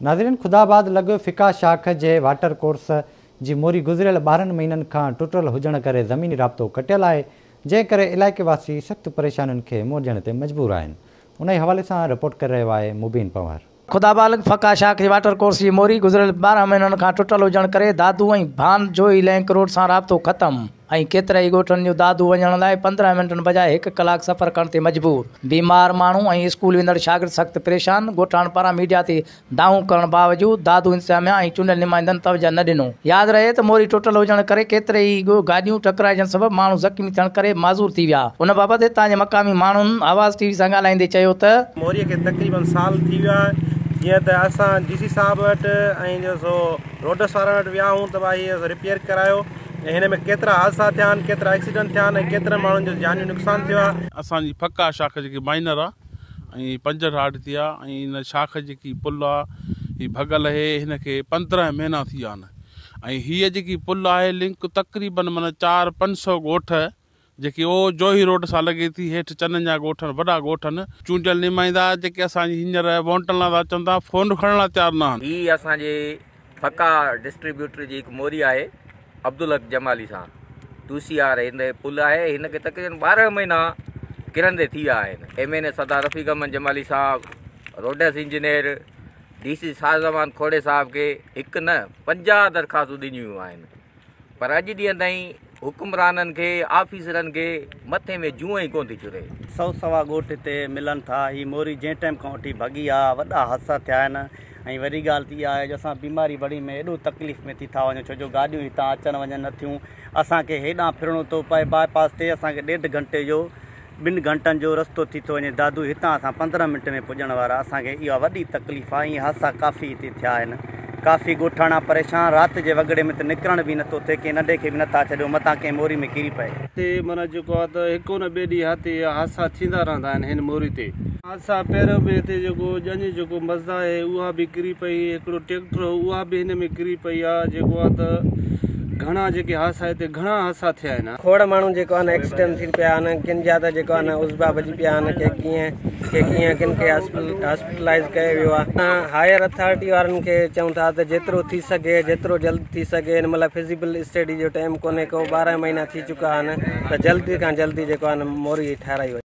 नाज़रीन, ख़ुदाबाद लॻो फिका शाख जे वाटर कोर्स जी मोरी गुज़िरियल 12 महीननि खां टुटल हुजण करे ज़मीनी राब्तो कटियल आहे, जंहिं करे इलाइक़े वासी सख़्तु परेशानियुनि खे मोड़जण ते मजबूर आहिनि। उन ई हवाले सां रिपोर्ट करे रहियो आहे मुबीन पंवार। ख़ुदाबाद फका शाख जे वाटर कोर्स जी मोरी गुज़िरियल 12 महीननि खां टुटल हुजण करे दादू ऐं भान जोई लिंक रोड सां राब्तो ख़तमु ऐं केतिरा ई ॻोठनि जो दादू वञण लाइ 15 मिंटनि बजाए 1 कलाक सफ़र करण ते मजबूर। बीमार माण्हू ऐं स्कूल वेंदड़ शागिर्द सख़्तु परेशान। ॻोठाण पारां मीडिया ते दावो करण बावजूद दादू इंतज़ामिया ऐं चूंडियल नुमाइंदनि तवजा न ॾिनो। यादि रहे त मोरी टुटल हुजण करे केतिरे ई गाॾियूं टकराइजण सबबि माण्हू ज़ख़्मी थियण करे माज़ूर थी विया। उन बाबति हितां जे मक़ामी माण्हुनि आवाज़ टीवी सां ॻाल्हाईंदे चयो त मोरीअ खे तक़रीबन साल थी वियो आहे। जीअं त असां DC साहब वटि ऐं जो सो रोडस वारनि वटि विया आहियूं त भाई रिपेयर करायो। हिन में केतिरा हादसा थिया आहिनि, केतिरा एक्सीडेंट थिया आहिनि ऐं केतिरनि माण्हुनि जो जानी नुक़सान थियो आहे। असांजी फका शाख जेकी माइनर आहे ऐं 5 हार्ड थी आहे ऐं इन शाख जेकी पुल आहे हीअ भॻल आहे, हिन खे 15 महीना थी विया आहिनि ऐं हीअ जेकी पुल आहे लिंक तक़रीबन माना 400-500 ॻोठ जेकी ओ जोही रोड सां लॻे थी, हेठि चननि जा ॻोठ वॾा ॻोठनि चूंडियल निमाईंदा जेके असांजी हींअर वोटनि लाइ था अचनि था, फ़ोन खणण लाइ तयारु न आहिनि। ही असांजे फका डिस्ट्रीब्यूटर जी हिकु मोरी आहे अब्दुल हक जमाली सां दूसियार हिन पुल आहे। हिनखे तक़रीबन 12 महीना किरंदे थी विया आहिनि। MNA सरदार रफ़ीक अहमद जमाली साहब, रोडस इंजीनियर DC शाहज़मान खोड़े साहब खे हिकु न 50 दरख़्वास्तूं ॾिनियूं आहिनि, पर अॼु ॾींहं ताईं हुकुमराननि खे ऑफिसरनि खे मथे में जूअं ई कोन थी चुरे। 100 ॻोठ हिते मिलनि था। ही मोरी जंहिं टाइम खां वठी भॻी आहे, वॾा हादसा थिया आहिनि ऐं वॾी ॻाल्हि थी आहे जो असां बीमारी बड़ी में एॾो तकलीफ़ में थी था वञूं, छो जो गाॾियूं हितां अचनि वञनि नथियूं। असांखे हेॾां फिरणो थो पए बाईपास ते, असांखे 1.5 घंटे जो 2 घंटनि जो रस्तो थी थो वञे दादू। हितां असां 15 मिंट में पुॼण वारा। असांखे इहा वॾी तकलीफ़ आहे। हादसा काफ़ी हिते थिया आहिनि, काफ़ी ॻोठाणा परेशान। राति जे वॻड़े में त निकिरण बि नथो थिए, कंहिं नंढे खे बि नथा छॾियो, मथां कंहिं मोरी में किरी पए। हिते माना जेको आहे त हिकु न ॿिए ॾींहुं हिते हादसा थींदा रहंदा आहिनि। हिन मोरी ते हादसा पहिरियों बि हिते जेको ॼञ जेको मज़दा आहे उहा बि किरी पई, हिकिड़ो ट्रैक्टर उहा बि हिन में किरी पई आहे। जेको आहे त घणा जेके हादसा हिते घणा हादसा थिया आहिनि। खोड़ माण्हू जेको आहे न एक्सीडेंट थी पिया आहिनि, किन जा त जेको आहे न उज़बा बची पिया आहिनि, के कीअं किन खे हॉस्पिटलाइज़ कयो वियो आहे। हायर अथॉरिटी वारनि खे चऊं था त जेतिरो थी सघे, जेतिरो जल्द थी सघे, हिन महिल फिज़िबल स्टडी जो टाइम कोन्हे को, 12 महीना थी चुका आहिनि, त जल्दी खां जल्दी जेको आहे न मोरी ठाहिराई वञे।